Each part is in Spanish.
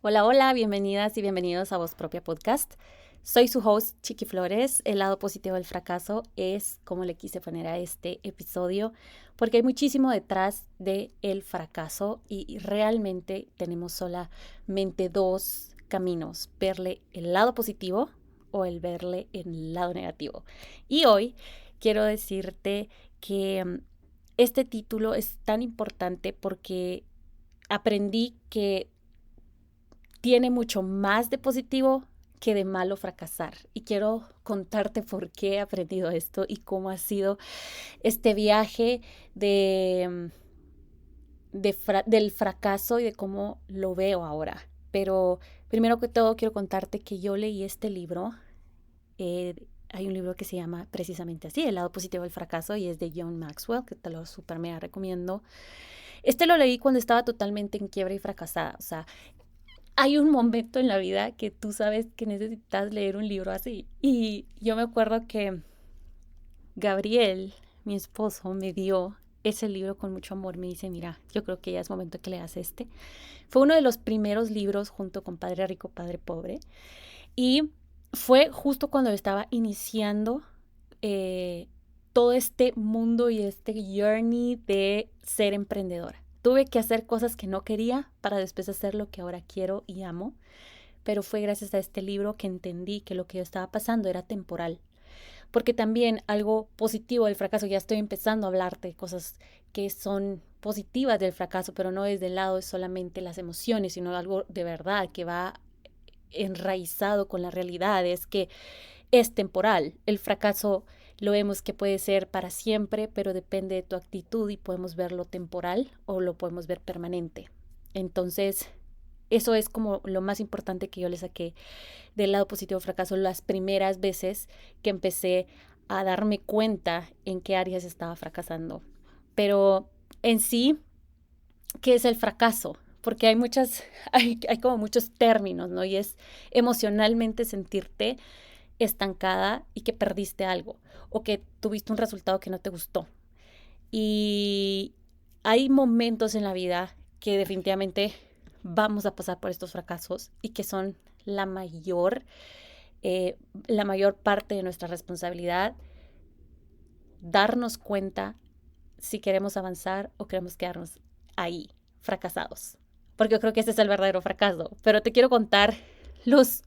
Hola, hola, bienvenidas y bienvenidos a Voz Propia Podcast. Soy su host, Chiqui Flores. El lado positivo del fracaso es como le quise poner a este episodio, porque hay muchísimo detrás del fracaso y realmente tenemos solamente dos caminos, verle el lado positivo o el verle el lado negativo. Y hoy quiero decirte que este título es tan importante porque aprendí que tiene mucho más de positivo que de malo fracasar. Y quiero contarte por qué he aprendido esto y cómo ha sido este viaje del fracaso y de cómo lo veo ahora. Pero primero que todo quiero contarte que yo leí este libro. Hay un libro que se llama precisamente así, El lado positivo del fracaso, y es de John Maxwell, que te lo súper mega recomiendo. Este lo leí cuando estaba totalmente en quiebra y fracasada. O sea, hay un momento en la vida que tú sabes que necesitas leer un libro así. Y yo me acuerdo que Gabriel, mi esposo, me dio ese libro con mucho amor. Me dice, mira, yo creo que ya es momento que leas este. Fue uno de los primeros libros junto con Padre Rico, Padre Pobre. Y fue justo cuando estaba iniciando eh, todo este mundo y este journey de ser emprendedora. Tuve que hacer cosas que no quería para después hacer lo que ahora quiero y amo, pero fue gracias a este libro que entendí que lo que yo estaba pasando era temporal. Porque también algo positivo del fracaso, ya estoy empezando a hablarte de cosas que son positivas del fracaso, pero no desde el lado de solamente las emociones, sino algo de verdad que va enraizado con la realidad, es que es temporal. El fracaso lo vemos que puede ser para siempre, pero depende de tu actitud y podemos verlo temporal o lo podemos ver permanente. Entonces, eso es como lo más importante que yo le saqué del lado positivo del fracaso las primeras veces que empecé a darme cuenta en qué áreas estaba fracasando. Pero en sí, ¿qué es el fracaso? Porque hay como muchos términos, ¿no? Y es emocionalmente sentirte estancada y que perdiste algo o que tuviste un resultado que no te gustó. Y hay momentos en la vida que definitivamente vamos a pasar por estos fracasos y que son la mayor, la mayor parte de nuestra responsabilidad, darnos cuenta si queremos avanzar o queremos quedarnos ahí, fracasados. Porque yo creo que ese es el verdadero fracaso. Pero te quiero contar los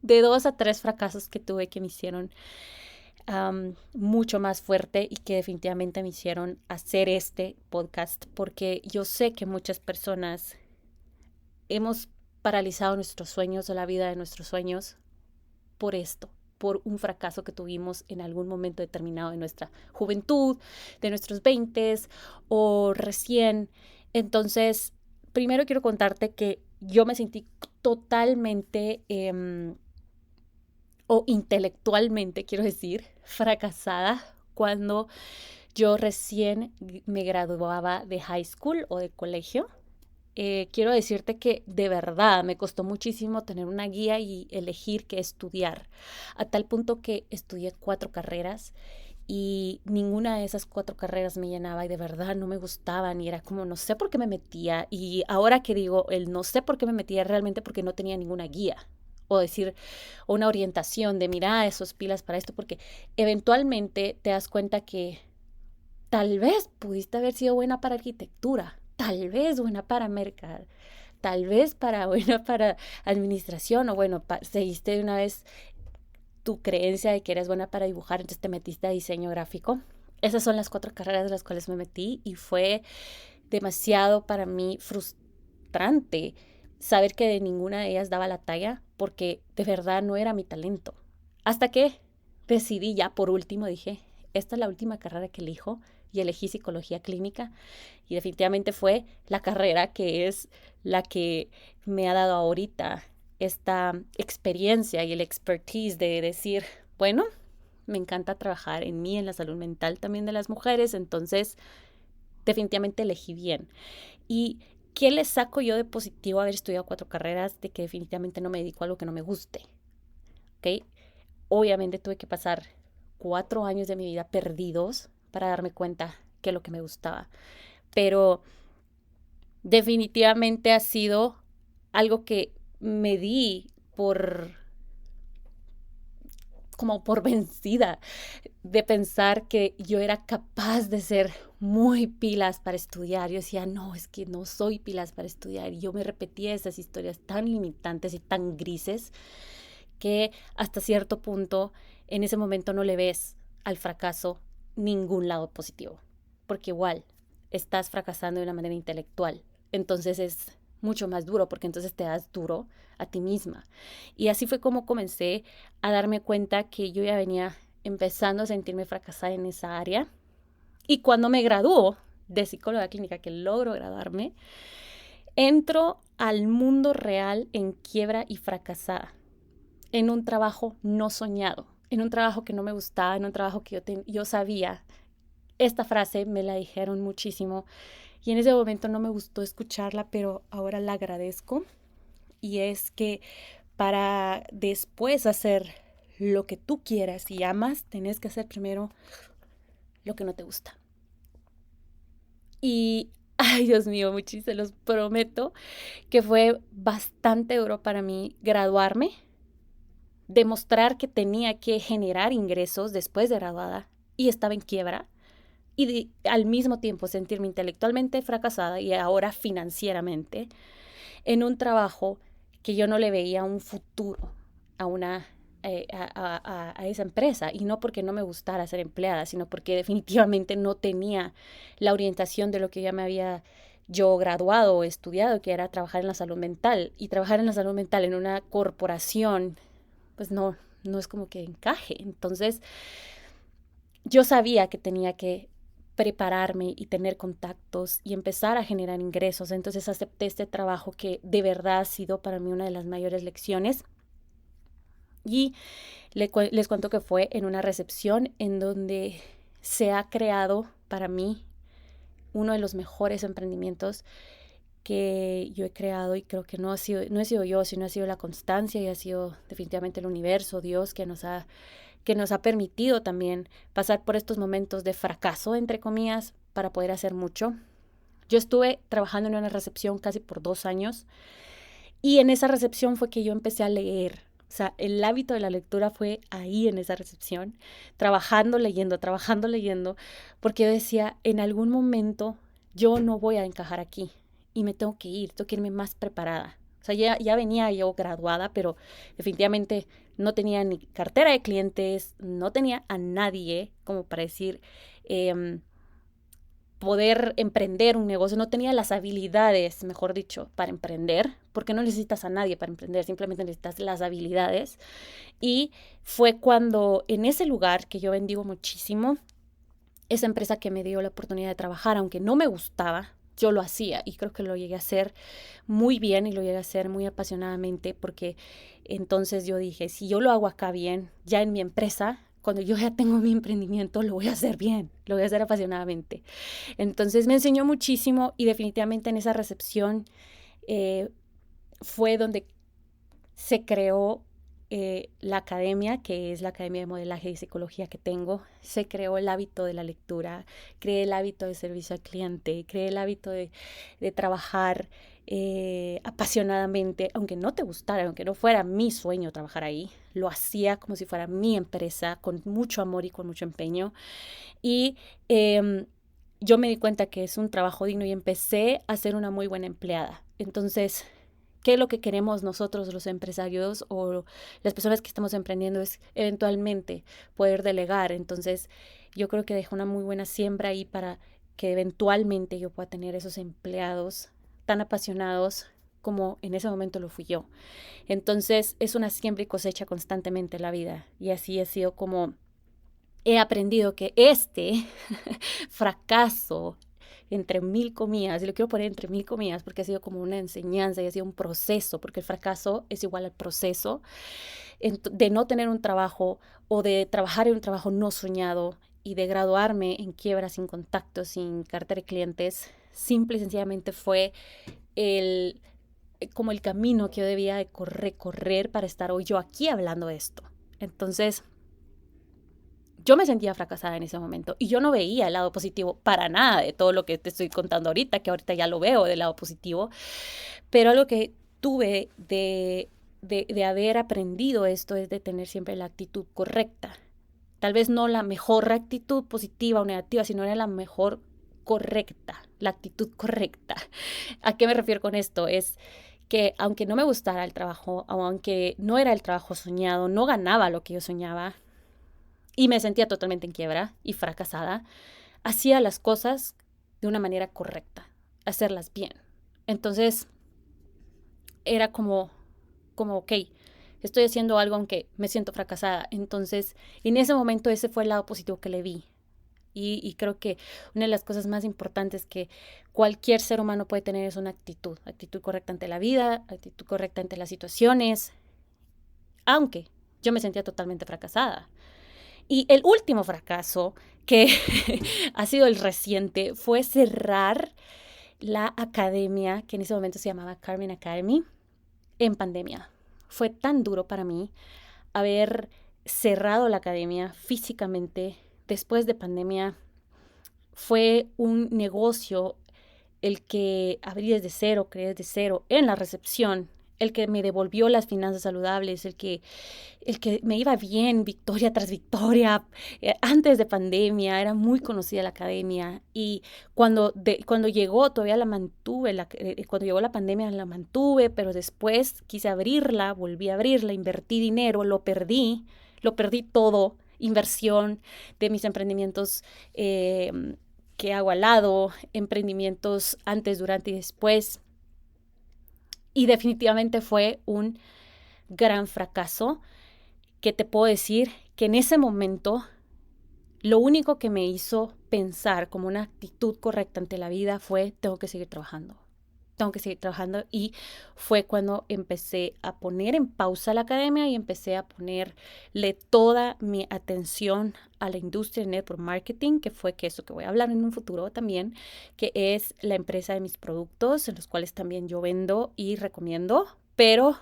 de 2 a 3 fracasos que tuve que me hicieron mucho más fuerte y que definitivamente me hicieron hacer este podcast, porque yo sé que muchas personas hemos paralizado nuestros sueños o la vida de nuestros sueños por esto, por un fracaso que tuvimos en algún momento determinado de nuestra juventud, de nuestros 20 o recién. Entonces, primero quiero contarte que yo me sentí totalmente o intelectualmente, quiero decir, fracasada cuando yo recién me graduaba de high school o de colegio. Quiero decirte que de verdad me costó muchísimo tener una guía y elegir qué estudiar, a tal punto que estudié 4 carreras y ninguna de esas 4 carreras me llenaba y de verdad no me gustaban y era como no sé por qué me metía, y ahora que digo el no sé por qué me metía realmente porque no tenía ninguna guía o decir una orientación de mira esos pilas para esto, porque eventualmente te das cuenta que tal vez pudiste haber sido buena para arquitectura, tal vez buena para mercado, tal vez buena para administración, o bueno, seguiste de una vez tu creencia de que eres buena para dibujar, entonces te metiste a diseño gráfico. Esas son las 4 carreras de las cuales me metí y fue demasiado para mí frustrante saber que de ninguna de ellas daba la talla porque de verdad no era mi talento. Hasta que decidí ya por último, dije, esta es la última carrera que elijo, y elegí psicología clínica y definitivamente fue la carrera que es la que me ha dado ahorita esta experiencia y el expertise de decir, bueno, me encanta trabajar en mí, en la salud mental también de las mujeres, entonces definitivamente elegí bien. ¿Y qué le saco yo de positivo haber estudiado 4 carreras? De que definitivamente no me dedico a algo que no me guste, ¿ok? Obviamente tuve que pasar 4 años de mi vida perdidos para darme cuenta que es lo que me gustaba, pero definitivamente ha sido algo que me di como por vencida de pensar que yo era capaz de ser muy pilas para estudiar. Yo decía, no, es que no soy pilas para estudiar. Y yo me repetía esas historias tan limitantes y tan grises que hasta cierto punto en ese momento no le ves al fracaso ningún lado positivo, porque igual estás fracasando de una manera intelectual. Entonces es mucho más duro, porque entonces te das duro a ti misma. Y así fue como comencé a darme cuenta que yo ya venía empezando a sentirme fracasada en esa área. Y cuando me graduó de psicóloga clínica, que logro graduarme, entro al mundo real en quiebra y fracasada, en un trabajo no soñado, en un trabajo que no me gustaba, en un trabajo que yo sabía. Esta frase me la dijeron muchísimo y en ese momento no me gustó escucharla, pero ahora la agradezco. Y es que para después hacer lo que tú quieras y amas, tenés que hacer primero lo que no te gusta. Y, ay Dios mío, muchísimo, se los prometo que fue bastante duro para mí graduarme, demostrar que tenía que generar ingresos después de graduada y estaba en quiebra y al mismo tiempo sentirme intelectualmente fracasada y ahora financieramente en un trabajo que yo no le veía un futuro a una a esa empresa, y no porque no me gustara ser empleada, sino porque definitivamente no tenía la orientación de lo que ya me había yo graduado o estudiado, que era trabajar en la salud mental. Y trabajar en la salud mental en una corporación, pues no es como que encaje. Entonces yo sabía que tenía que prepararme y tener contactos y empezar a generar ingresos. Entonces acepté este trabajo que de verdad ha sido para mí una de las mayores lecciones. Y les cuento que fue en una recepción en donde se ha creado para mí uno de los mejores emprendimientos que yo he creado, y creo que no he sido yo, sino ha sido la constancia y ha sido definitivamente el universo, Dios, que nos ha permitido también pasar por estos momentos de fracaso, entre comillas, para poder hacer mucho. Yo estuve trabajando en una recepción casi por 2 años, y en esa recepción fue que yo empecé a leer. O sea, el hábito de la lectura fue ahí en esa recepción, trabajando, leyendo, porque yo decía, en algún momento yo no voy a encajar aquí y me tengo que irme más preparada. O sea, ya venía yo graduada, pero definitivamente no tenía ni cartera de clientes, no tenía a nadie como para decir, poder emprender un negocio, no tenía las habilidades, mejor dicho, para emprender, porque no necesitas a nadie para emprender, simplemente necesitas las habilidades. Y fue cuando en ese lugar que yo bendigo muchísimo, esa empresa que me dio la oportunidad de trabajar, aunque no me gustaba, yo lo hacía y creo que lo llegué a hacer muy bien y lo llegué a hacer muy apasionadamente, porque entonces yo dije, si yo lo hago acá bien, ya en mi empresa, cuando yo ya tengo mi emprendimiento, lo voy a hacer bien, lo voy a hacer apasionadamente. Entonces me enseñó muchísimo y definitivamente en esa recepción fue donde se creó la academia, que es la Academia de Modelaje y Psicología que tengo. Se creó el hábito de la lectura, creé el hábito de servicio al cliente, creé el hábito de trabajar apasionadamente, aunque no te gustara, aunque no fuera mi sueño trabajar ahí, lo hacía como si fuera mi empresa, con mucho amor y con mucho empeño. Y yo me di cuenta que es un trabajo digno y empecé a ser una muy buena empleada. Entonces, ¿qué es lo que queremos nosotros los empresarios o las personas que estamos emprendiendo? Es eventualmente poder delegar. Entonces, yo creo que dejé una muy buena siembra ahí para que eventualmente yo pueda tener esos empleados tan apasionados como en ese momento lo fui yo. Entonces, es una siembra y cosecha constantemente en la vida. Y así ha sido como he aprendido que este fracaso, entre mil comillas, y lo quiero poner entre mil comillas porque ha sido como una enseñanza y ha sido un proceso, porque el fracaso es igual al proceso de no tener un trabajo o de trabajar en un trabajo no soñado y de graduarme en quiebra, sin contactos, sin cartera de clientes. Simple y sencillamente fue el, como el camino que yo debía de recorrer para estar hoy yo aquí hablando de esto. Entonces, yo me sentía fracasada en ese momento y yo no veía el lado positivo para nada de todo lo que te estoy contando ahorita, que ahorita ya lo veo del lado positivo, pero algo que tuve de haber aprendido esto es de tener siempre la actitud correcta. Tal vez no la mejor actitud positiva o negativa, sino era la mejor correcta, la actitud correcta. ¿A qué me refiero con esto? Es que aunque no me gustara el trabajo, o aunque no era el trabajo soñado, no ganaba lo que yo soñaba y me sentía totalmente en quiebra y fracasada, hacía las cosas de una manera correcta, hacerlas bien. Entonces era como ok, estoy haciendo algo aunque me siento fracasada. Entonces, en ese momento ese fue el lado positivo que le vi. Y creo que una de las cosas más importantes que cualquier ser humano puede tener es una actitud correcta ante la vida, actitud correcta ante las situaciones, aunque yo me sentía totalmente fracasada. Y el último fracaso, que ha sido el reciente, fue cerrar la academia, que en ese momento se llamaba Carmen Academy, en pandemia. Fue tan duro para mí haber cerrado la academia físicamente después de pandemia. Fue un negocio el que abrí desde cero, creé desde cero en la recepción, el que me devolvió las finanzas saludables, el que me iba bien, victoria tras victoria. Antes de pandemia era muy conocida la academia y cuando llegó todavía la mantuve, cuando llegó la pandemia la mantuve, pero después quise abrirla, volví a abrirla, invertí dinero, lo perdí todo, inversión de mis emprendimientos que hago al lado, emprendimientos antes, durante y después. Y definitivamente fue un gran fracaso que te puedo decir que en ese momento lo único que me hizo pensar como una actitud correcta ante la vida fue tengo que seguir trabajando. Y fue cuando empecé a poner en pausa la academia y empecé a ponerle toda mi atención a la industria de network marketing, que fue que eso que voy a hablar en un futuro también, que es la empresa de mis productos en los cuales también yo vendo y recomiendo, pero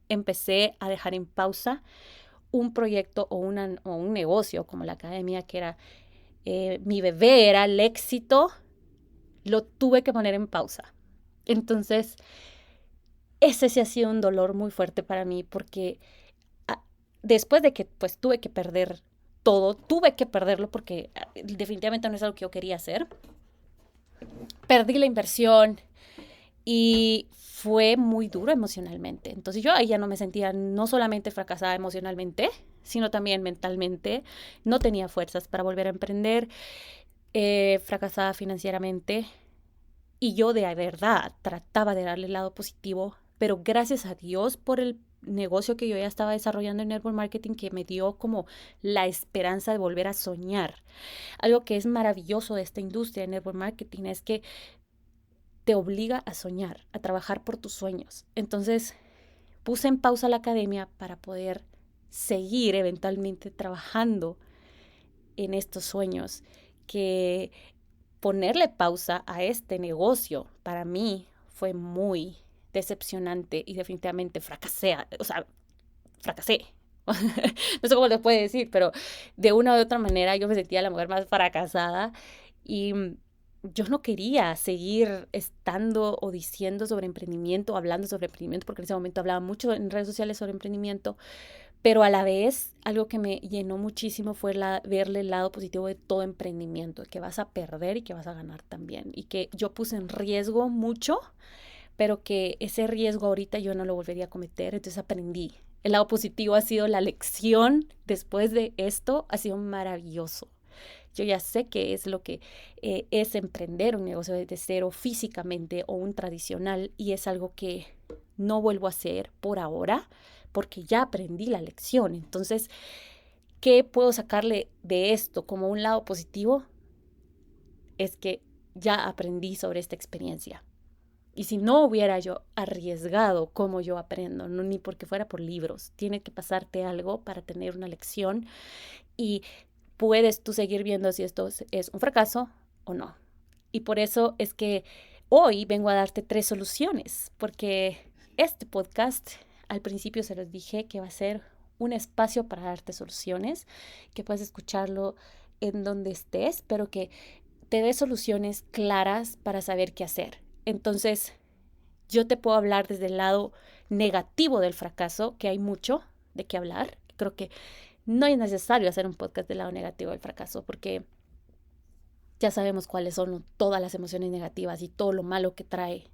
empecé a dejar en pausa un proyecto o un negocio como la academia, que era mi bebé, era el éxito, lo tuve que poner en pausa. Entonces, ese sí ha sido un dolor muy fuerte para mí porque después de que pues tuve que perder todo, tuve que perderlo porque definitivamente no es algo que yo quería hacer. Perdí la inversión y fue muy duro emocionalmente. Entonces yo ahí ya no me sentía no solamente fracasada emocionalmente, sino también mentalmente. No tenía fuerzas para volver a emprender, fracasada financieramente. Y yo de verdad trataba de darle el lado positivo, pero gracias a Dios por el negocio que yo ya estaba desarrollando en network marketing que me dio como la esperanza de volver a soñar. Algo que es maravilloso de esta industria de network marketing es que te obliga a soñar, a trabajar por tus sueños. Entonces puse en pausa la academia para poder seguir eventualmente trabajando en estos sueños, que ponerle pausa a este negocio para mí fue muy decepcionante y definitivamente fracasé. No sé cómo les puede decir, pero de una u otra manera yo me sentía la mujer más fracasada y yo no quería seguir estando o diciendo sobre emprendimiento, hablando sobre emprendimiento, porque en ese momento hablaba mucho en redes sociales sobre emprendimiento, pero a la vez algo que me llenó muchísimo fue verle el lado positivo de todo emprendimiento, que vas a perder y que vas a ganar también, y que yo puse en riesgo mucho, pero que ese riesgo ahorita yo no lo volvería a cometer, entonces aprendí. El lado positivo ha sido la lección después de esto, ha sido maravilloso. Yo ya sé qué es lo que es emprender un negocio desde cero físicamente o un tradicional, y es algo que no vuelvo a hacer por ahora porque ya aprendí la lección. Entonces, ¿qué puedo sacarle de esto como un lado positivo? Es que ya aprendí sobre esta experiencia. Y si no hubiera yo arriesgado como yo aprendo, no, ni porque fuera por libros, tiene que pasarte algo para tener una lección y puedes tú seguir viendo si esto es un fracaso o no. Y por eso es que hoy vengo a darte 3 soluciones, porque este podcast al principio se los dije que va a ser un espacio para darte soluciones, que puedes escucharlo en donde estés, pero que te dé soluciones claras para saber qué hacer. Entonces, Yo te puedo hablar desde el lado negativo del fracaso, que hay mucho de qué hablar. Creo que no es necesario hacer un podcast del lado negativo del fracaso, porque ya sabemos cuáles son todas las emociones negativas y todo lo malo que trae.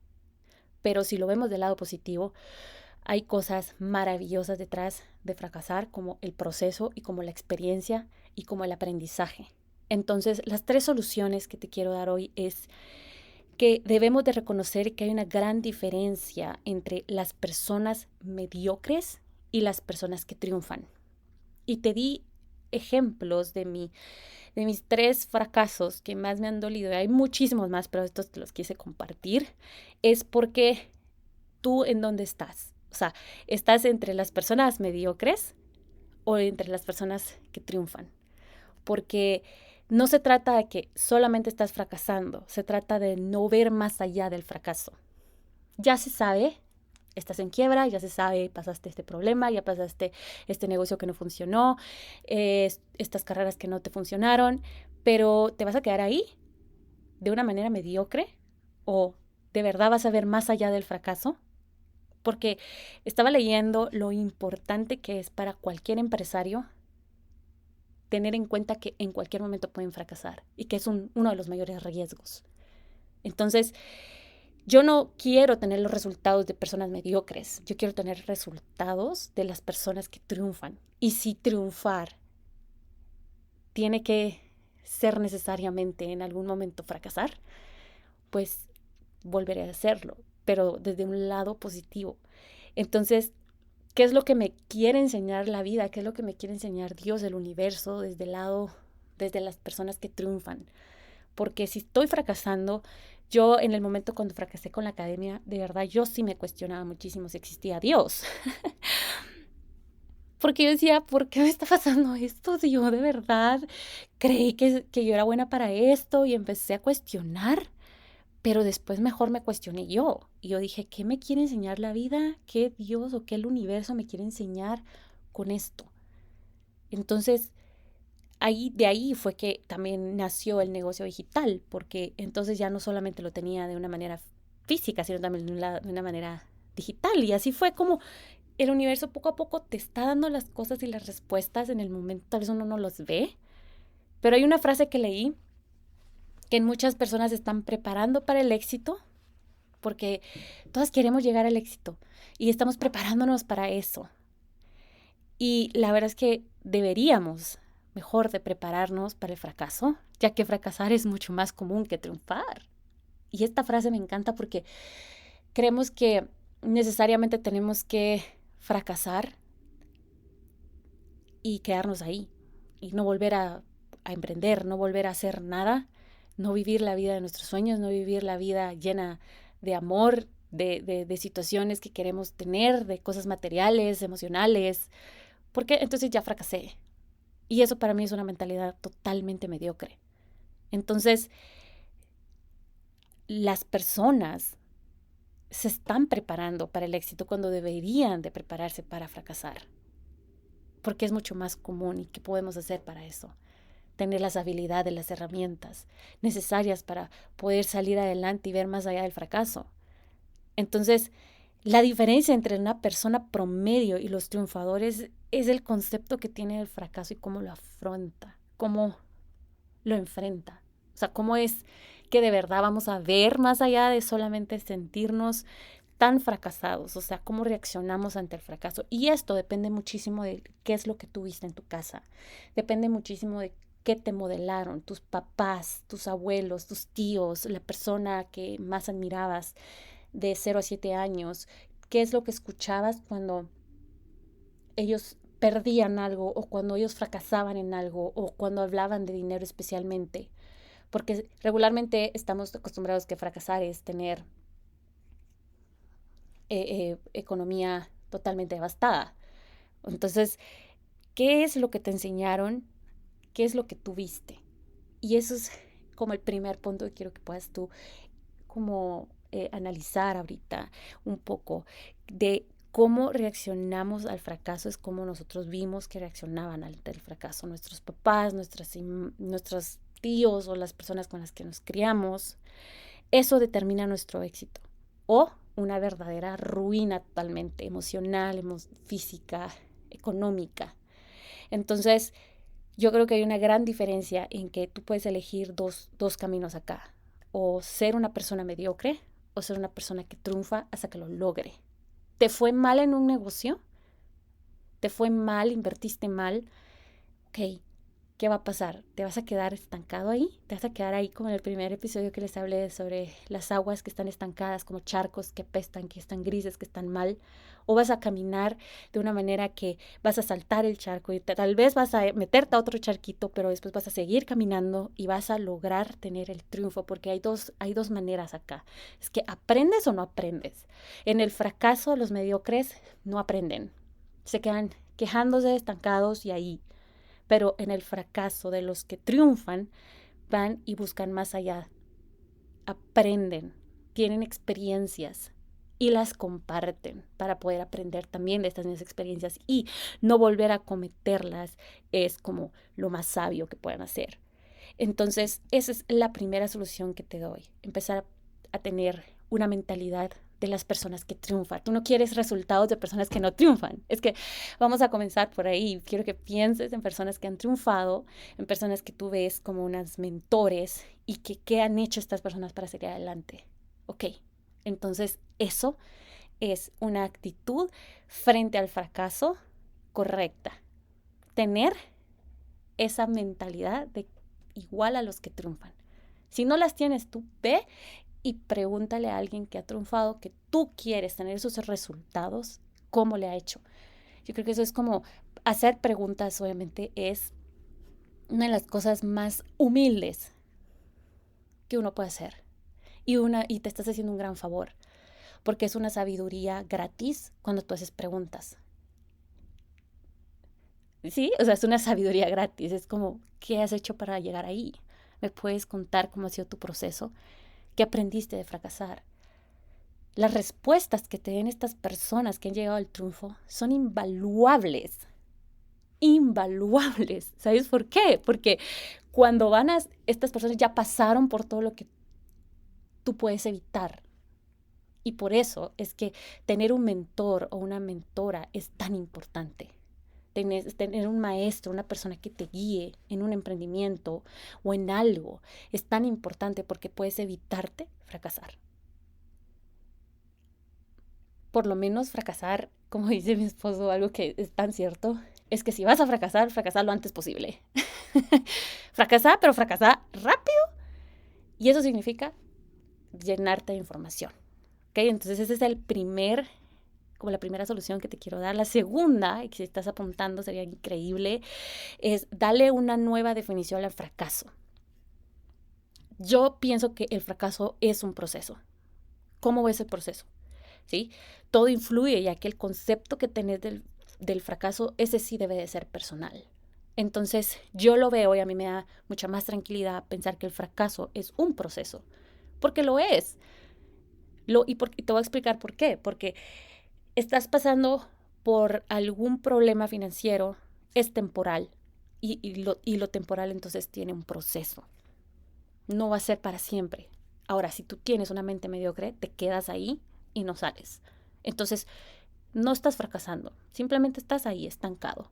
Pero si lo vemos del lado positivo, hay cosas maravillosas detrás de fracasar, como el proceso y como la experiencia y como el aprendizaje. Entonces, las 3 soluciones que te quiero dar hoy es que debemos de reconocer que hay una gran diferencia entre las personas mediocres y las personas que triunfan. Y te di ejemplos de mis 3 fracasos que más me han dolido. Hay muchísimos más, pero estos te los quise compartir. Es porque tú en dónde estás. O sea, ¿estás entre las personas mediocres o entre las personas que triunfan? Porque no se trata de que solamente estás fracasando, se trata de no ver más allá del fracaso. Ya se sabe, estás en quiebra, ya se sabe, pasaste este problema, ya pasaste este negocio que no funcionó, estas carreras que no te funcionaron, pero ¿te vas a quedar ahí de una manera mediocre? ¿O de verdad vas a ver más allá del fracaso? Porque estaba leyendo lo importante que es para cualquier empresario tener en cuenta que en cualquier momento pueden fracasar y que es uno de los mayores riesgos. Entonces, yo no quiero tener los resultados de personas mediocres, yo quiero tener resultados de las personas que triunfan. Y si triunfar tiene que ser necesariamente en algún momento fracasar, pues volveré a hacerlo, pero desde un lado positivo. Entonces, ¿qué es lo que me quiere enseñar la vida? ¿Qué es lo que me quiere enseñar Dios, el universo, desde el lado, desde las personas que triunfan? Porque si estoy fracasando, yo en el momento cuando fracasé con la academia, de verdad yo sí me cuestionaba muchísimo si existía Dios. Porque yo decía, ¿por qué me está pasando esto? Si yo de verdad creí que yo era buena para esto y empecé a cuestionar. Pero después mejor me cuestioné yo. Y yo dije, ¿qué me quiere enseñar la vida? ¿Qué Dios o qué el universo me quiere enseñar con esto? Entonces, de ahí fue que también nació el negocio digital, porque entonces ya no solamente lo tenía de una manera física, sino también de una manera digital. Y así fue como el universo poco a poco te está dando las cosas y las respuestas en el momento. Tal vez uno no los ve. Pero hay una frase que leí que muchas personas están preparando para el éxito, porque todas queremos llegar al éxito y estamos preparándonos para eso. Y la verdad es que deberíamos mejor de prepararnos para el fracaso, ya que fracasar es mucho más común que triunfar. Y esta frase me encanta porque creemos que necesariamente tenemos que fracasar y quedarnos ahí y no volver a emprender, no volver a hacer nada, no vivir la vida de nuestros sueños, no vivir la vida llena de amor, de situaciones que queremos tener, de cosas materiales, emocionales, porque entonces ya fracasé. Y eso para mí es una mentalidad totalmente mediocre. Entonces, las personas se están preparando para el éxito cuando deberían de prepararse para fracasar, porque es mucho más común. ¿Y qué podemos hacer para eso? Tener las habilidades, las herramientas necesarias para poder salir adelante y ver más allá del fracaso. Entonces, la diferencia entre una persona promedio y los triunfadores es el concepto que tiene del fracaso y cómo lo afronta, cómo lo enfrenta. O sea, cómo es que de verdad vamos a ver más allá de solamente sentirnos tan fracasados, o sea, cómo reaccionamos ante el fracaso. Y esto depende muchísimo de qué es lo que tuviste en tu casa, depende muchísimo de qué te modelaron, tus papás, tus abuelos, tus tíos, la persona que más admirabas de 0 a 7 años, qué es lo que escuchabas cuando ellos perdían algo o cuando ellos fracasaban en algo o cuando hablaban de dinero especialmente. Porque regularmente estamos acostumbrados que fracasar es tener economía totalmente devastada. Entonces, ¿qué es lo que te enseñaron? ¿Qué es lo que tuviste? Y eso es como el primer punto que quiero que puedas tú como analizar ahorita un poco de cómo reaccionamos al fracaso, es como nosotros vimos que reaccionaban ante el fracaso nuestros papás, nuestros tíos o las personas con las que nos criamos. Eso determina nuestro éxito o una verdadera ruina totalmente, emocional, física, económica. Entonces, yo creo que hay una gran diferencia en que tú puedes elegir dos caminos acá. O ser una persona mediocre o ser una persona que triunfa hasta que lo logre. ¿Te fue mal en un negocio? ¿Te fue mal? ¿Invertiste mal? Ok, ¿qué va a pasar? ¿Te vas a quedar estancado ahí? ¿Te vas a quedar ahí como en el primer episodio que les hablé sobre las aguas que están estancadas, como charcos que apestan, que están grises, que están mal? ¿O vas a caminar de una manera que vas a saltar el charco y tal vez vas a meterte a otro charquito, pero después vas a seguir caminando y vas a lograr tener el triunfo? Porque hay dos maneras acá. Es que aprendes o no aprendes. En el fracaso, los mediocres no aprenden. Se quedan quejándose, estancados y ahí. Pero en el fracaso de los que triunfan, van y buscan más allá, aprenden, tienen experiencias y las comparten para poder aprender también de estas mismas experiencias y no volver a cometerlas es como lo más sabio que puedan hacer. Entonces, esa es la primera solución que te doy, empezar a tener una mentalidad de las personas que triunfan. Tú no quieres resultados de personas que no triunfan. Es que vamos a comenzar por ahí. Quiero que pienses en personas que han triunfado, en personas que tú ves como unas mentores y que qué han hecho estas personas para seguir adelante. Ok, entonces eso es una actitud frente al fracaso correcta. Tener esa mentalidad de igual a los que triunfan. Si no las tienes tú, ve y pregúntale a alguien que ha triunfado, que tú quieres tener esos resultados, cómo le ha hecho. Yo creo que eso es como hacer preguntas, obviamente, es una de las cosas más humildes que uno puede hacer. Y te estás haciendo un gran favor, porque es una sabiduría gratis cuando tú haces preguntas. Sí, o sea, es una sabiduría gratis. Es como, ¿qué has hecho para llegar ahí? ¿Me puedes contar cómo ha sido tu proceso? ¿Qué aprendiste de fracasar? Las respuestas que te den estas personas que han llegado al triunfo son invaluables. Invaluables. ¿Sabes por qué? Porque cuando estas personas ya pasaron por todo lo que tú puedes evitar. Y por eso es que tener un mentor o una mentora es tan importante. Tener un maestro, una persona que te guíe en un emprendimiento o en algo es tan importante porque puedes evitarte fracasar. Por lo menos fracasar, como dice mi esposo, algo que es tan cierto, es que si vas a fracasar, fracasar lo antes posible. Fracasar, pero fracasar rápido. Y eso significa llenarte de información. ¿Ok? Entonces ese es como la primera solución que te quiero dar. La segunda, y que si estás apuntando sería increíble, es darle una nueva definición al fracaso. Yo pienso que el fracaso es un proceso. ¿Cómo es el proceso? ¿Sí? Todo influye, ya que el concepto que tenés del fracaso, ese sí debe de ser personal. Entonces, yo lo veo y a mí me da mucha más tranquilidad pensar que el fracaso es un proceso, porque lo es. Y te voy a explicar por qué. Porque estás pasando por algún problema financiero, es temporal, y lo temporal entonces tiene un proceso. No va a ser para siempre. Ahora, si tú tienes una mente mediocre, te quedas ahí y no sales. Entonces, no estás fracasando, simplemente estás ahí estancado,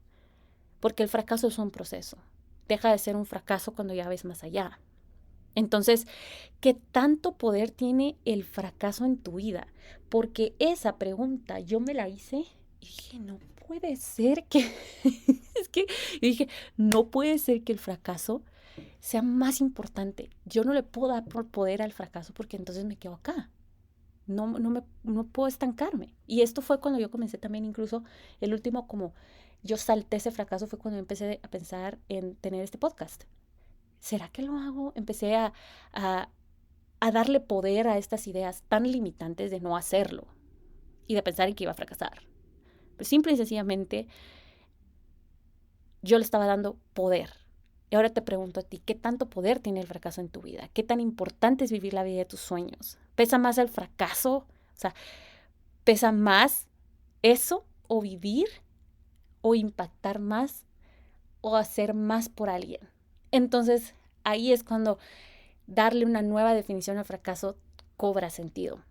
porque el fracaso es un proceso. Deja de ser un fracaso cuando ya ves más allá. Entonces, ¿qué tanto poder tiene el fracaso en tu vida? Porque esa pregunta yo me la hice y dije, no puede ser que, es que yo dije, no puede ser que el fracaso sea más importante. Yo no le puedo dar poder al fracaso porque entonces me quedo acá. No puedo estancarme. Y esto fue cuando yo comencé también, incluso el último, como yo salté ese fracaso, fue cuando empecé a pensar en tener este podcast. ¿Será que lo hago? Empecé a, a darle poder a estas ideas tan limitantes de no hacerlo y de pensar en que iba a fracasar. Pero simple y sencillamente yo le estaba dando poder. Y ahora te pregunto a ti, ¿qué tanto poder tiene el fracaso en tu vida? ¿Qué tan importante es vivir la vida de tus sueños? ¿Pesa más el fracaso? O sea, ¿pesa más eso o vivir o impactar más o hacer más por alguien? Entonces, ahí es cuando darle una nueva definición al fracaso cobra sentido.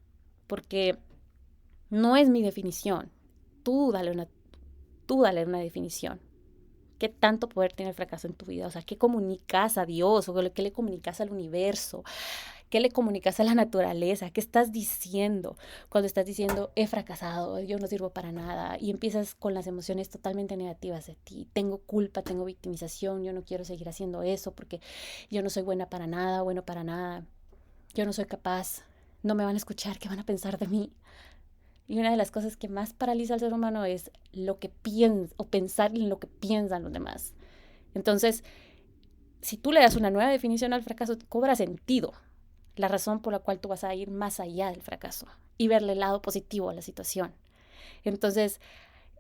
Porque No es mi definición. Tú dale una definición. ¿Qué tanto poder tiene el fracaso en tu vida? O sea, ¿qué comunicas a Dios? ¿O qué le comunicas al universo? ¿Qué le comunicas a la naturaleza? ¿Qué estás diciendo cuando estás diciendo he fracasado, yo no sirvo para nada? Y empiezas con las emociones totalmente negativas de ti. Tengo culpa, tengo victimización, yo no quiero seguir haciendo eso porque yo no soy buena para nada, bueno para nada. Yo no soy capaz, no me van a escuchar, ¿qué van a pensar de mí? Y una de las cosas que más paraliza al ser humano es lo que piensa o pensar en lo que piensan los demás. Entonces, si tú le das una nueva definición al fracaso, cobra sentido la razón por la cual tú vas a ir más allá del fracaso y verle el lado positivo a la situación. Entonces,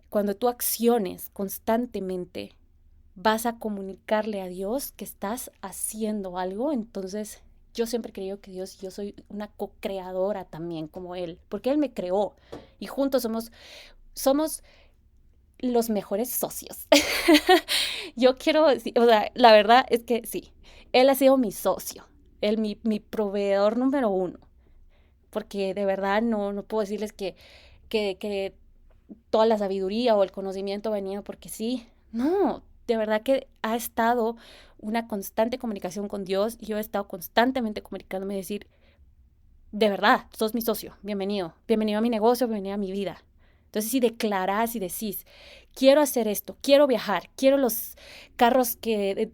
cuando tú acciones constantemente, vas a comunicarle a Dios que estás haciendo algo. Entonces, yo siempre he creído que Dios, yo soy una co-creadora también como Él, porque Él me creó y juntos somos los mejores socios. Yo quiero, o sea, la verdad es que sí, Él ha sido mi socio, Él mi proveedor número uno, porque de verdad no puedo decirles que toda la sabiduría o el conocimiento venía porque sí. No, de verdad que ha estado una constante comunicación con Dios y yo he estado constantemente comunicándome y decir, de verdad, sos mi socio, bienvenido, bienvenido a mi negocio, bienvenido a mi vida. Entonces, si declarás y decís, quiero hacer esto, quiero viajar, quiero los carros que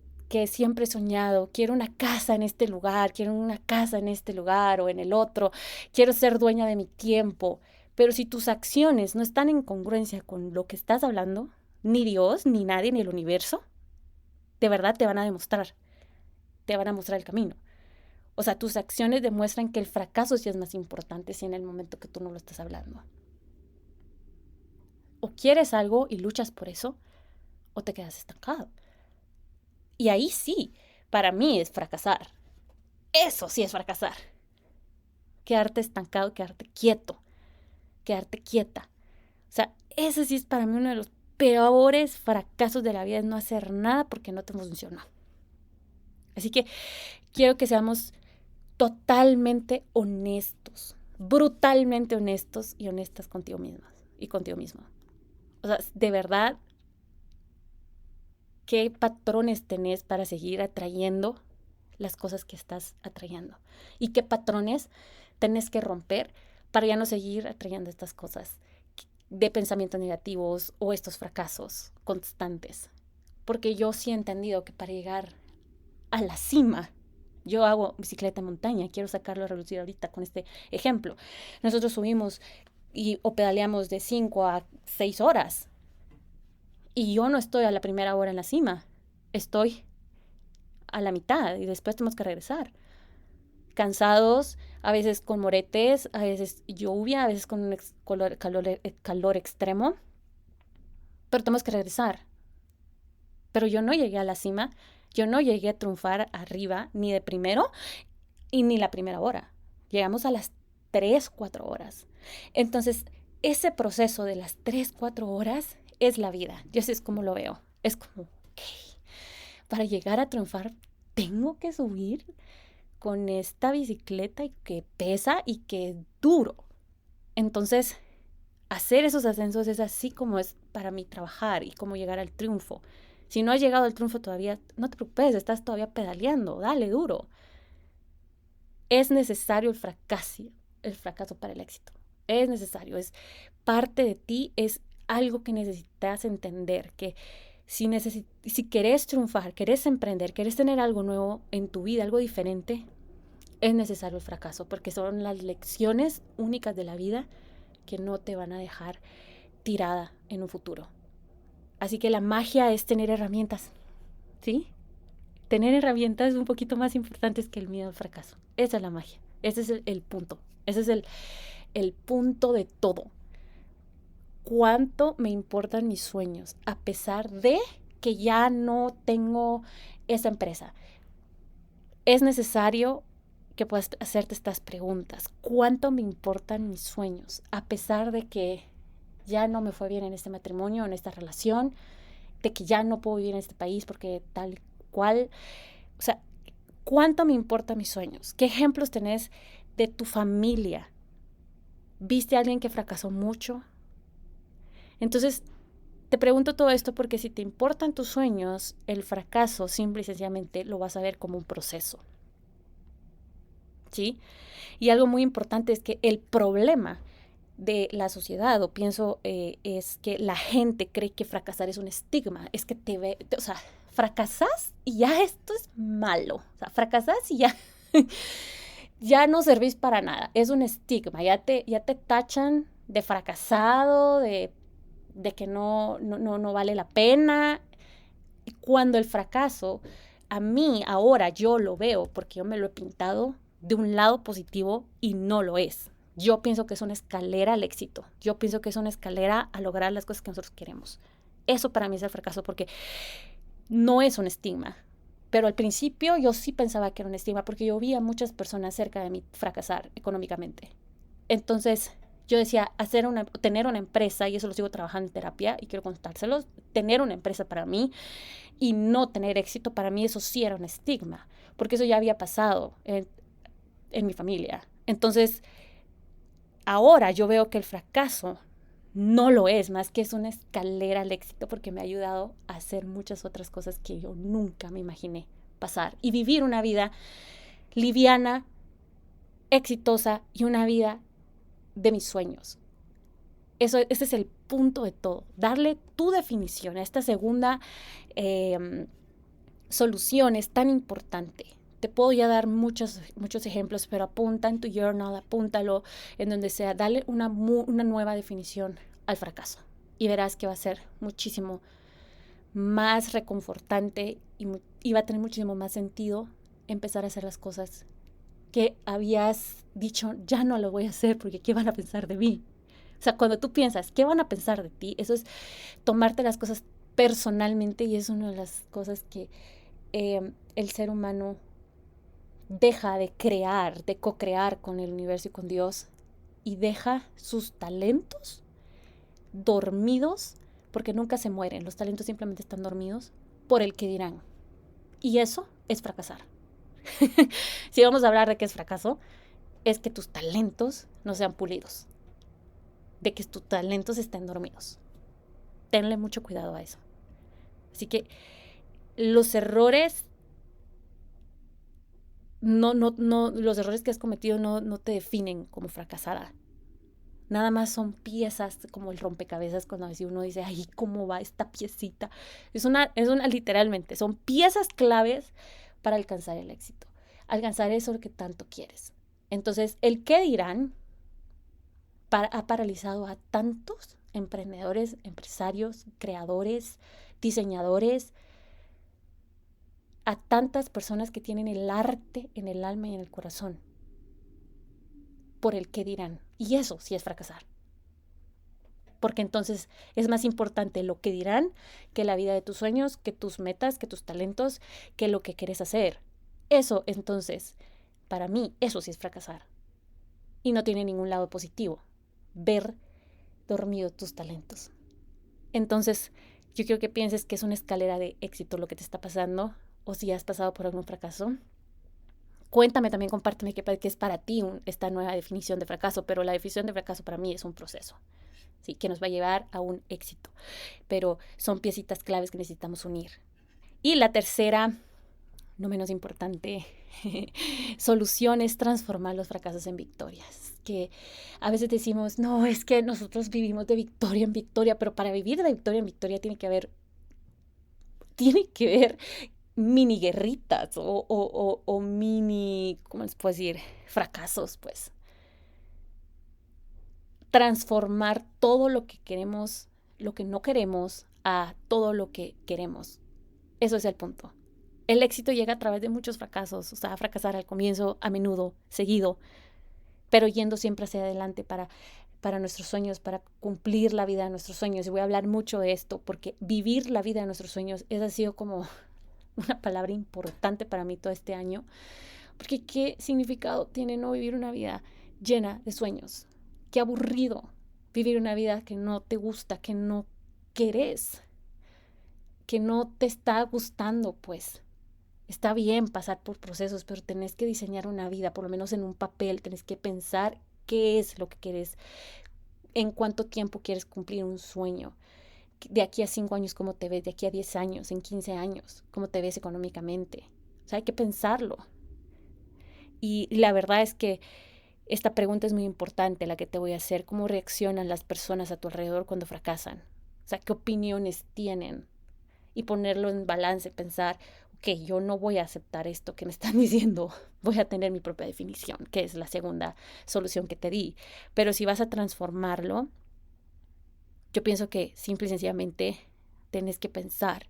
siempre he soñado, quiero una casa en este lugar, quiero una casa en este lugar o en el otro, quiero ser dueña de mi tiempo. Pero si tus acciones no están en congruencia con lo que estás hablando, ni Dios, ni nadie, ni el universo, de verdad te van a mostrar el camino. O sea, tus acciones demuestran que el fracaso sí es más importante si en el momento que tú no lo estás hablando. O quieres algo y luchas por eso, o te quedas estancado. Y ahí sí, para mí es fracasar. Eso sí es fracasar. Quedarte estancado, quedarte quieto, quedarte quieta. O sea, ese sí es para mí uno de los peores fracasos de la vida, es no hacer nada porque no te funcionó. Así que quiero que seamos totalmente honestos, brutalmente honestos y honestas contigo mismas y contigo mismo. O sea, de verdad, ¿qué patrones tenés para seguir atrayendo las cosas que estás atrayendo? ¿Y qué patrones tenés que romper para ya no seguir atrayendo estas cosas de pensamientos negativos o estos fracasos constantes? Porque yo sí he entendido que para llegar a la cima, yo hago bicicleta en montaña, quiero sacarlo a relucir ahorita con este ejemplo. Nosotros subimos o pedaleamos de 5 a 6 horas y yo no estoy a la primera hora en la cima, estoy a la mitad y después tenemos que regresar. Cansados, a veces con moretes, a veces lluvia, a veces con un calor extremo, pero tenemos que regresar. Pero yo no llegué a la cima, yo no llegué a triunfar arriba ni de primero y ni la primera hora. Llegamos a las 3, 4 horas. Entonces, ese proceso de las 3, 4 horas es la vida. Yo así es como lo veo. Es como, ok, para llegar a triunfar tengo que subir con esta bicicleta y que pesa y que es duro. Entonces, hacer esos ascensos es así como es para mí trabajar y cómo llegar al triunfo. Si no has llegado al triunfo todavía, no te preocupes, estás todavía pedaleando, dale duro. Es necesario el fracaso para el éxito. Es necesario, es parte de ti, es algo que necesitas entender, que si querés triunfar, querés emprender, querés tener algo nuevo en tu vida, algo diferente, es necesario el fracaso, porque son las lecciones únicas de la vida que no te van a dejar tirada en un futuro. Así que la magia es tener herramientas, ¿sí? Tener herramientas es un poquito más importantes que el miedo al fracaso. Esa es la magia. Ese es el punto. Ese es el punto de todo. ¿Cuánto me importan mis sueños? A pesar de que ya no tengo esa empresa. Es necesario que puedas hacerte estas preguntas. ¿Cuánto me importan mis sueños? A pesar de que ya no me fue bien en este matrimonio, en esta relación, de que ya no puedo vivir en este país porque tal cual. O sea, ¿cuánto me importan mis sueños? ¿Qué ejemplos tenés de tu familia ¿Viste a alguien que fracasó mucho? Entonces, te pregunto todo esto porque si te importan tus sueños, el fracaso simple y sencillamente lo vas a ver como un proceso, ¿sí? Y algo muy importante es que el problema de la sociedad, o pienso, es que la gente cree que fracasar es un estigma, es que o sea, fracasás y ya esto es malo, o sea, fracasás y ya, ya no servís para nada, es un estigma, ya te tachan de fracasado, de que no vale la pena, cuando el fracaso, a mí ahora yo lo veo porque yo me lo he pintado de un lado positivo y no lo es. Yo pienso que es una escalera al éxito. Yo pienso que es una escalera a lograr las cosas que nosotros queremos. Eso para mí es el fracaso porque no es un estigma. Pero al principio yo sí pensaba que era un estigma porque yo vi a muchas personas cerca de mí fracasar económicamente. Entonces yo decía, tener una empresa, y eso lo sigo trabajando en terapia y quiero contárselos, tener una empresa para mí y no tener éxito, para mí eso sí era un estigma, porque eso ya había pasado en mi familia. Entonces, ahora yo veo que el fracaso no lo es, más que es una escalera al éxito, porque me ha ayudado a hacer muchas otras cosas que yo nunca me imaginé pasar y vivir una vida liviana, exitosa y una vida de mis sueños. Ese es el punto de todo, darle tu definición a esta segunda solución es tan importante. Te puedo ya dar muchos ejemplos, pero apunta en tu journal, apúntalo en donde sea, dale una nueva definición al fracaso y verás que va a ser muchísimo más reconfortante y va a tener muchísimo más sentido empezar a hacer las cosas que habías dicho, ya no lo voy a hacer porque ¿qué van a pensar de mí? O sea, cuando tú piensas, ¿qué van a pensar de ti? Eso es tomarte las cosas personalmente y es una de las cosas que el ser humano deja de crear, de co-crear con el universo y con Dios y deja sus talentos dormidos porque nunca se mueren. Los talentos simplemente están dormidos por el que dirán. Y eso es fracasar. Si vamos a hablar de qué es fracaso, es que tus talentos no sean pulidos, de que tus talentos estén dormidos. Tenle mucho cuidado a eso. Así que los errores los errores que has cometido no te definen como fracasada. Nada más son piezas como el rompecabezas cuando uno dice, ay, ¿cómo va esta piecita? Literalmente, son piezas claves para alcanzar el éxito. Alcanzar eso que tanto quieres. Entonces, el qué dirán ha paralizado a tantos emprendedores, empresarios, creadores, diseñadores, a tantas personas que tienen el arte en el alma y en el corazón por el qué dirán. Y eso sí es fracasar. Porque entonces es más importante lo que dirán que la vida de tus sueños, que tus metas, que tus talentos, que lo que quieres hacer. Eso entonces, para mí, eso sí es fracasar. Y no tiene ningún lado positivo. Ver dormido tus talentos. Entonces, yo quiero que pienses que es una escalera de éxito lo que te está pasando o si has pasado por algún fracaso. Cuéntame también, compárteme qué es para ti esta nueva definición de fracaso, pero la definición de fracaso para mí es un proceso, ¿sí? Que nos va a llevar a un éxito, pero son piecitas claves que necesitamos unir. Y la tercera, no menos importante, solución es transformar los fracasos en victorias. Que a veces decimos, no, es que nosotros vivimos de victoria en victoria, pero para vivir de victoria en victoria tiene que haber mini guerritas o mini, ¿cómo les puedo decir? Fracasos, pues. Transformar todo lo que queremos, lo que no queremos, a todo lo que queremos. Eso es el punto. El éxito llega a través de muchos fracasos, o sea, fracasar al comienzo, a menudo, seguido, pero yendo siempre hacia adelante para nuestros sueños, para cumplir la vida de nuestros sueños. Y voy a hablar mucho de esto, porque vivir la vida de nuestros sueños, esa ha sido como una palabra importante para mí todo este año, porque ¿qué significado tiene no vivir una vida llena de sueños? Qué aburrido vivir una vida que no te gusta, que no querés, que no te está gustando, pues. Está bien pasar por procesos, pero tenés que diseñar una vida, por lo menos en un papel, tenés que pensar qué es lo que quieres, en cuánto tiempo quieres cumplir un sueño. De aquí a 5 años, ¿cómo te ves? De aquí a 10 años, en 15 años, ¿cómo te ves económicamente? O sea, hay que pensarlo. Y la verdad es que esta pregunta es muy importante, la que te voy a hacer. ¿Cómo reaccionan las personas a tu alrededor cuando fracasan? O sea, ¿qué opiniones tienen? Y ponerlo en balance, pensar, ok, yo no voy a aceptar esto que me están diciendo, voy a tener mi propia definición, que es la segunda solución que te di. Pero si vas a transformarlo, yo pienso que simple y sencillamente tienes que pensar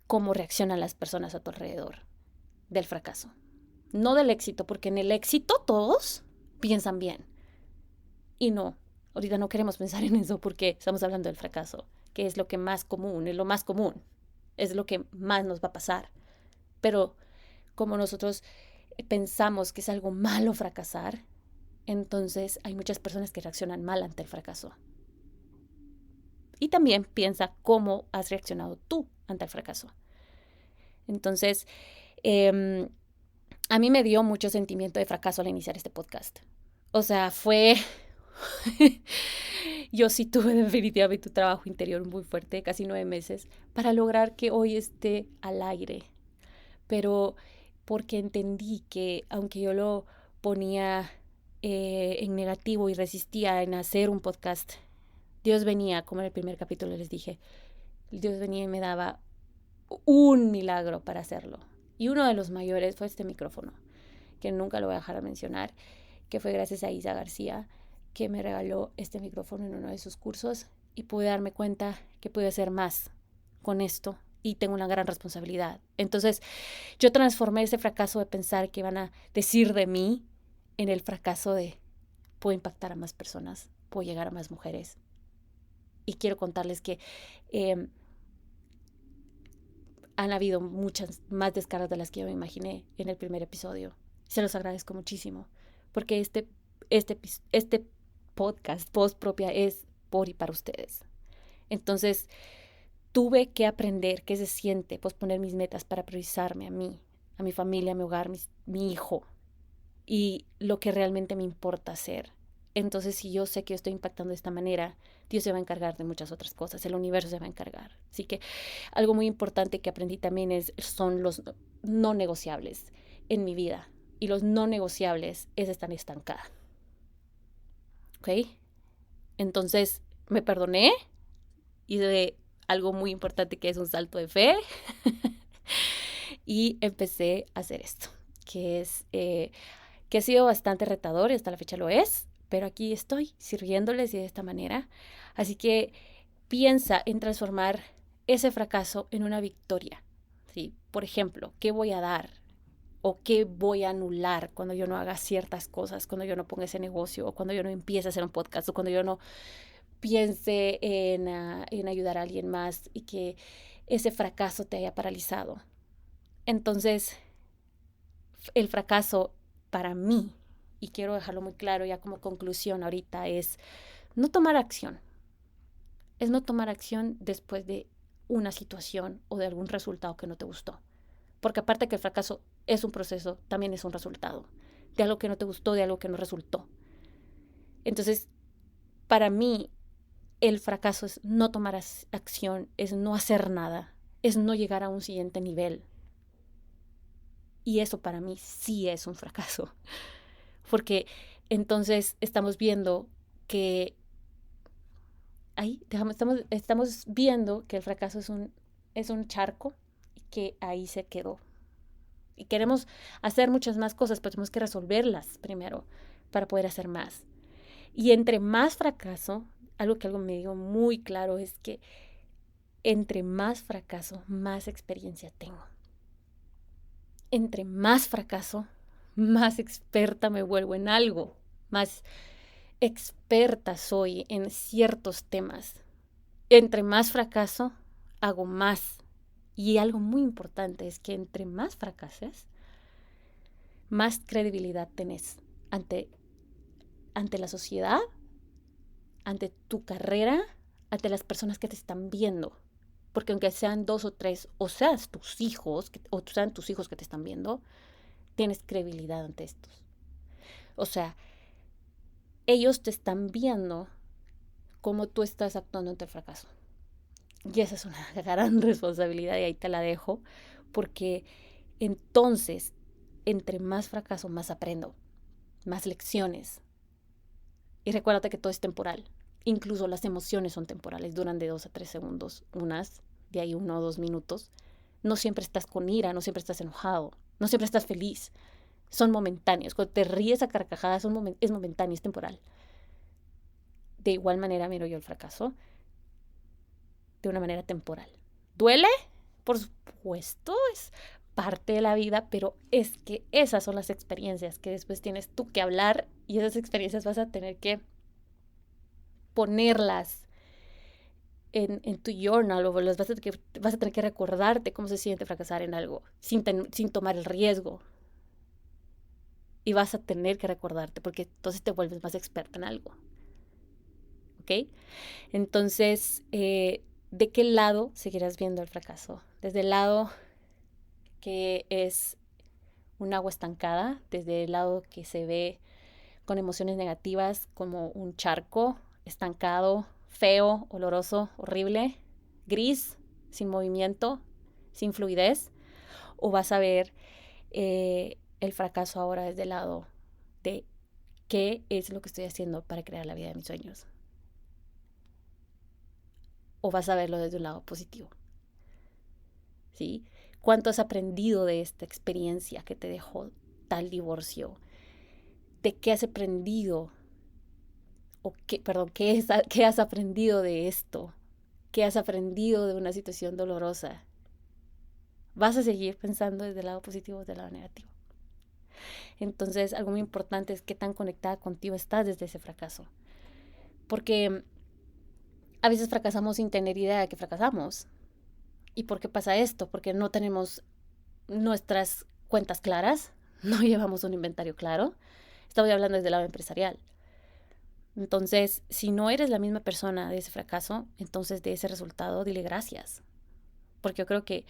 cómo reaccionan las personas a tu alrededor del fracaso. No del éxito, porque en el éxito todos piensan bien. Y no, ahorita no queremos pensar en eso porque estamos hablando del fracaso, que es lo que más común, es lo más común, es lo que más nos va a pasar. Pero como nosotros pensamos que es algo malo fracasar, entonces hay muchas personas que reaccionan mal ante el fracaso. Y también piensa cómo has reaccionado tú ante el fracaso. Entonces, a mí me dio mucho sentimiento de fracaso al iniciar este podcast. O sea, fue... Yo sí tuve definitivamente un trabajo interior muy fuerte, casi 9 meses, para lograr que hoy esté al aire. Pero porque entendí que aunque yo lo ponía en negativo y resistía en hacer un podcast, Dios venía, como en el primer capítulo les dije, Dios venía y me daba un milagro para hacerlo. Y uno de los mayores fue este micrófono, que nunca lo voy a dejar de mencionar, que fue gracias a Isa García, que me regaló este micrófono en uno de sus cursos y pude darme cuenta que pude hacer más con esto y tengo una gran responsabilidad. Entonces, yo transformé ese fracaso de pensar que iban a decir de mí en el fracaso de puedo impactar a más personas, puedo llegar a más mujeres. Y quiero contarles que han habido muchas más descargas de las que yo me imaginé en el primer episodio. Se los agradezco muchísimo, porque este podcast, Voz Propia, es por y para ustedes. Entonces, tuve que aprender qué se siente posponer mis metas para priorizarme a mí, a mi familia, a mi hogar, mi hijo y lo que realmente me importa hacer. Entonces, si yo sé que yo estoy impactando de esta manera, Dios se va a encargar de muchas otras cosas, el universo se va a encargar. Así que algo muy importante que aprendí también son los no negociables en mi vida. Y los no negociables es estar estancada. ¿Ok? Entonces, me perdoné, hice algo muy importante que es un salto de fe y empecé a hacer esto, que ha sido bastante retador y hasta la fecha lo es, pero aquí estoy sirviéndoles y de esta manera. Así que piensa en transformar ese fracaso en una victoria. ¿Sí? Por ejemplo, ¿qué voy a dar? ¿O qué voy a anular cuando yo no haga ciertas cosas, cuando yo no ponga ese negocio, o cuando yo no empiece a hacer un podcast, o cuando yo no piense en ayudar a alguien más y que ese fracaso te haya paralizado? Entonces, el fracaso para mí, y quiero dejarlo muy claro ya como conclusión ahorita, es no tomar acción. Es no tomar acción después de una situación o de algún resultado que no te gustó. Porque aparte que el fracaso es un proceso, también es un resultado de algo que no te gustó, de algo que no resultó. Entonces, para mí, el fracaso es no tomar acción, es no hacer nada, es no llegar a un siguiente nivel. Y eso para mí sí es un fracaso. Porque entonces estamos viendo que ahí estamos viendo que el fracaso es un charco y que ahí se quedó. Y queremos hacer muchas más cosas, pero tenemos que resolverlas primero para poder hacer más. Y entre más fracaso, algo me digo muy claro es que entre más fracaso, más experiencia tengo. Entre más fracaso, más experta me vuelvo en algo, más experta soy en ciertos temas. Entre más fracaso, hago más. Y algo muy importante es que entre más fracases, más credibilidad tenés ante la sociedad, ante tu carrera, ante las personas que te están viendo. Porque aunque sean 2 o 3, o seas tus hijos, o sean tus hijos que te están viendo, tienes credibilidad ante estos. O sea, ellos te están viendo cómo tú estás actuando ante el fracaso. Y esa es una gran responsabilidad y ahí te la dejo, porque entonces, entre más fracaso, más aprendo, más lecciones. Y recuérdate que todo es temporal. Incluso las emociones son temporales, duran de 2 a 3 segundos, unas, de ahí 1 o 2 minutos. No siempre estás con ira, no siempre estás enojado, no siempre estás feliz. Son momentáneos. Cuando te ríes a carcajadas es momentáneo, es temporal. De igual manera miro yo el fracaso, de una manera temporal. ¿Duele? Por supuesto, es parte de la vida, pero es que esas son las experiencias que después tienes tú que hablar y esas experiencias vas a tener que ponerlas en tu journal o vas a tener que recordarte cómo se siente fracasar en algo sin tomar el riesgo. Y vas a tener que recordarte porque entonces te vuelves más experta en algo. ¿Ok? Entonces, ¿de qué lado seguirás viendo el fracaso? ¿Desde el lado que es un agua estancada? ¿Desde el lado que se ve con emociones negativas como un charco estancado, feo, oloroso, horrible, gris, sin movimiento, sin fluidez? ¿O vas a ver el fracaso ahora desde el lado de qué es lo que estoy haciendo para crear la vida de mis sueños? ¿O vas a verlo desde un lado positivo? ¿Sí? ¿Cuánto has aprendido de esta experiencia que te dejó tal divorcio? ¿De qué has aprendido? ¿O qué has aprendido de esto? ¿Qué has aprendido de una situación dolorosa? ¿Vas a seguir pensando desde el lado positivo o desde el lado negativo? Entonces, algo muy importante es qué tan conectada contigo estás desde ese fracaso. Porque a veces fracasamos sin tener idea de que fracasamos. ¿Y por qué pasa esto? Porque no tenemos nuestras cuentas claras, no llevamos un inventario claro. Estoy hablando desde el lado empresarial. Entonces, si no eres la misma persona de ese fracaso, entonces de ese resultado, dile gracias. Porque yo creo que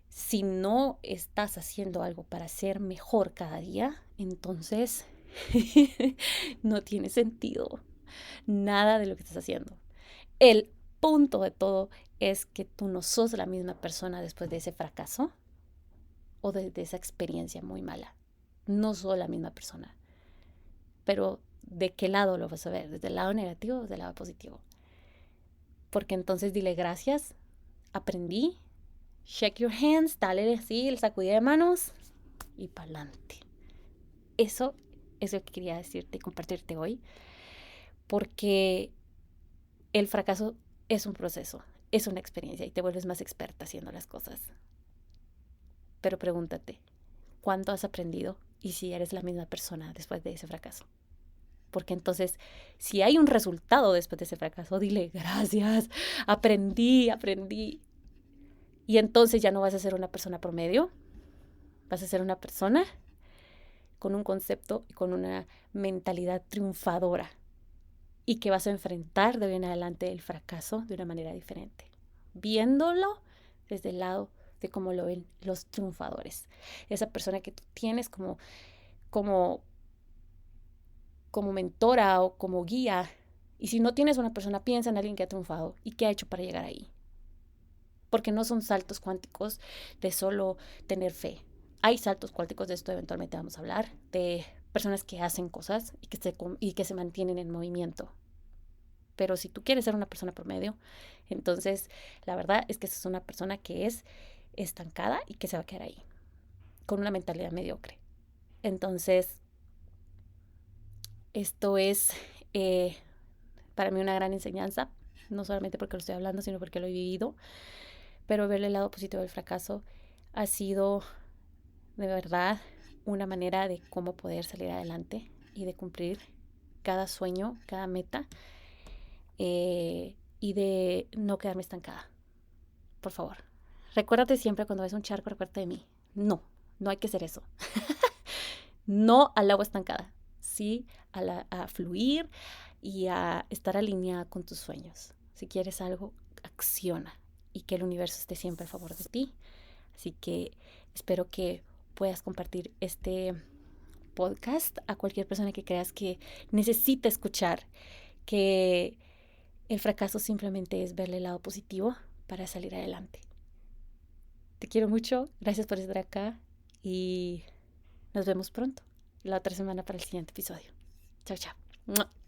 si no estás haciendo algo para ser mejor cada día, entonces no tiene sentido nada de lo que estás haciendo. El punto de todo es que tú no sos la misma persona después de ese fracaso o de esa experiencia muy mala. No sos la misma persona. Pero ¿de qué lado lo vas a ver? ¿Desde el lado negativo o desde el lado positivo? Porque entonces dile gracias, aprendí, shake your hands, dale así el sacudida de manos y para adelante. Eso es lo que quería decirte y compartirte hoy, porque el fracaso es un proceso, es una experiencia y te vuelves más experta haciendo las cosas. Pero pregúntate, ¿cuánto has aprendido y si eres la misma persona después de ese fracaso? Porque entonces, si hay un resultado después de ese fracaso, dile gracias, aprendí. Y entonces ya no vas a ser una persona promedio, vas a ser una persona con un concepto y con una mentalidad triunfadora y que vas a enfrentar de hoy en adelante el fracaso de una manera diferente, viéndolo desde el lado de cómo lo ven los triunfadores. Esa persona que tú tienes como mentora o como guía. Y si no tienes una persona, piensa en alguien que ha triunfado y qué ha hecho para llegar ahí. Porque no son saltos cuánticos de solo tener fe. Hay saltos cuánticos, de esto eventualmente vamos a hablar, de personas que hacen cosas y que se mantienen en movimiento. Pero si tú quieres ser una persona promedio, entonces la verdad es que esa es una persona que es estancada y que se va a quedar ahí, con una mentalidad mediocre. Entonces, esto es para mí una gran enseñanza, no solamente porque lo estoy hablando, sino porque lo he vivido. Pero ver el lado positivo del fracaso ha sido de verdad una manera de cómo poder salir adelante y de cumplir cada sueño, cada meta, y de no quedarme estancada. Por favor, recuérdate siempre cuando ves un charco, recuérdate de mí. No hay que hacer eso. No al agua estancada, sí a fluir y a estar alineada con tus sueños. Si quieres algo, acciona y que el universo esté siempre a favor de ti. Así que espero que puedas compartir este podcast a cualquier persona que creas que necesita escuchar que el fracaso simplemente es verle el lado positivo para salir adelante. Te quiero mucho, gracias por estar acá y nos vemos pronto, la otra semana para el siguiente episodio. Chao, chao.